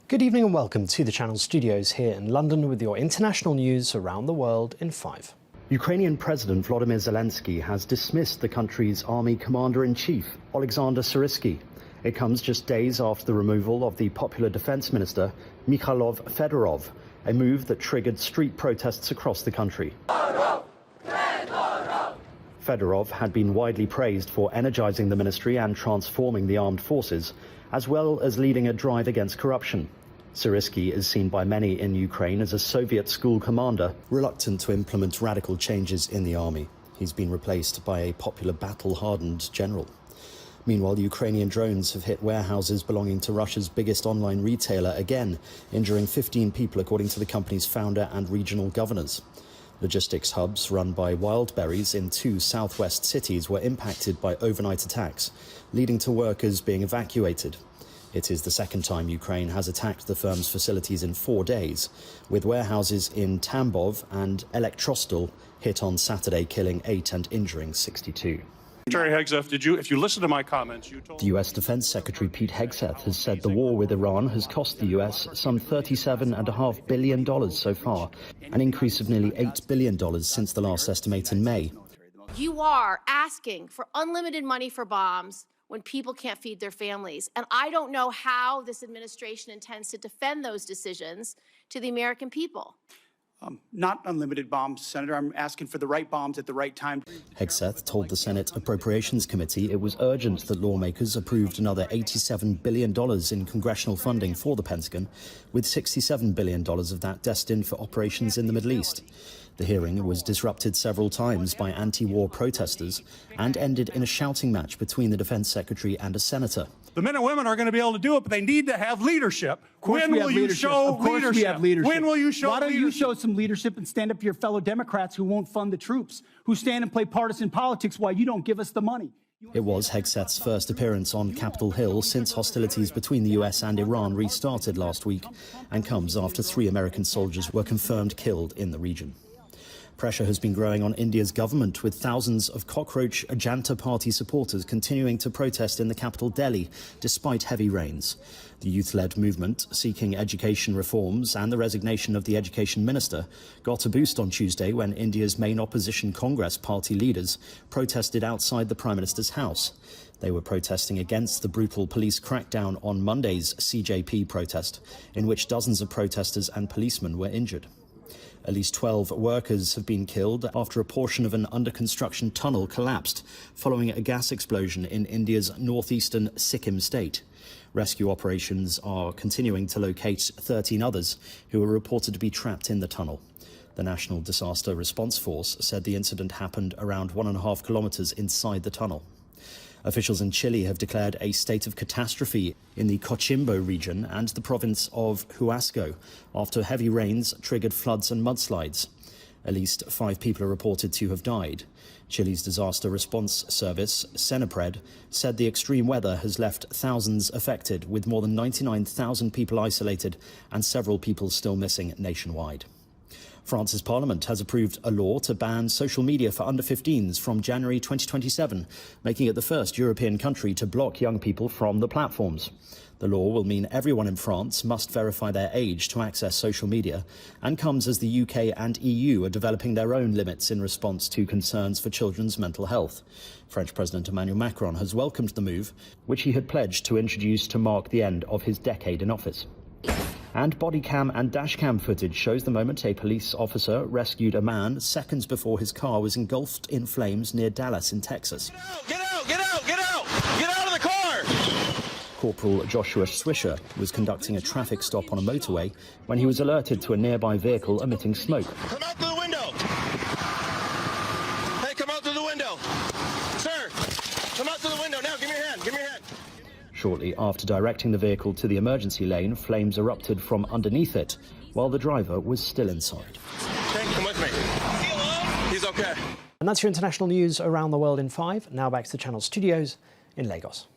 Good evening and welcome to the Channel studios here in London with your international news around the world in 5. Ukrainian President Volodymyr Zelensky has dismissed the country's army commander-in-chief, Alexander Syrskyi. It comes just days after the removal of the popular defense minister, Mikhailo Fedorov, a move that triggered street protests across the country. Fedorov had been widely praised for energizing the ministry and transforming the armed forces, as well as leading a drive against corruption. Syrskyi is seen by many in Ukraine as a Soviet school commander, reluctant to implement radical changes in the army. He's been replaced by a popular battle-hardened general. Meanwhile, Ukrainian drones have hit warehouses belonging to Russia's biggest online retailer again, injuring 15 people according to the company's founder and regional governors. Logistics hubs run by Wildberries in 2 southwest cities were impacted by overnight attacks, leading to workers being evacuated. It is the second time Ukraine has attacked the firm's facilities in 4 days, with warehouses in Tambov and Elektrostol hit on Saturday, killing 8 and injuring 62. Secretary Hegseth, if you listen to my comments, you told... The U.S. Defense Secretary Pete Hegseth has said the war with Iran has cost the U.S. some $37.5 billion so far, an increase of nearly $8 billion since the last estimate in May. You are asking for unlimited money for bombs when people can't feed their families. And I don't know how this administration intends to defend those decisions to the American people. Not unlimited bombs, Senator. I'm asking for the right bombs at the right time. Hegseth told the Senate Appropriations Committee it was urgent that lawmakers approved another $87 billion in congressional funding for the Pentagon, with $67 billion of that destined for operations in the Middle East. The hearing was disrupted several times by anti-war protesters and ended in a shouting match between the defense secretary and a senator. The men and women are going to be able to do it, but they need to have leadership. When will you show leadership? When will you show leadership? Why don't you show some leadership and stand up to your fellow Democrats who won't fund the troops, who stand and play partisan politics while you don't give us the money? It was Hegseth's first appearance on Capitol Hill since hostilities between the US and Iran restarted last week, and comes after 3 American soldiers were confirmed killed in the region. Pressure has been growing on India's government, with thousands of cockroach Ajanta Party supporters continuing to protest in the capital Delhi, despite heavy rains. The youth-led movement, seeking education reforms and the resignation of the education minister, got a boost on Tuesday when India's main opposition Congress party leaders protested outside the Prime Minister's house. They were protesting against the brutal police crackdown on Monday's CJP protest, in which dozens of protesters and policemen were injured. At least 12 workers have been killed after a portion of an under-construction tunnel collapsed following a gas explosion in India's northeastern Sikkim state. Rescue operations are continuing to locate 13 others who are reported to be trapped in the tunnel. The National Disaster Response Force said the incident happened around 1.5 kilometers inside the tunnel. Officials in Chile have declared a state of catastrophe in the Coquimbo region and the province of Huasco after heavy rains triggered floods and mudslides. At least 5 people are reported to have died. Chile's disaster response service, Senapred, said the extreme weather has left thousands affected, with more than 99,000 people isolated and several people still missing nationwide. France's parliament has approved a law to ban social media for under-15s from January 2027, making it the first European country to block young people from the platforms. The law will mean everyone in France must verify their age to access social media, and comes as the UK and EU are developing their own limits in response to concerns for children's mental health. French President Emmanuel Macron has welcomed the move, which he had pledged to introduce to mark the end of his decade in office. And body cam and dash cam footage shows the moment a police officer rescued a man seconds before his car was engulfed in flames near Dallas in Texas. Get out! Get out! Get out! Get out of the car! Corporal Joshua Swisher was conducting a traffic stop on a motorway when he was alerted to a nearby vehicle emitting smoke. Come out through the window! Hey, come out through the window! Sir, come out through the window now! Give me your hand! Give me your hand! Shortly after directing the vehicle to the emergency lane, flames erupted from underneath it, while the driver was still inside. Okay, come with me. Is he alone? He's okay. And that's your international news around the world in 5. Now back to the Channel studios in Lagos.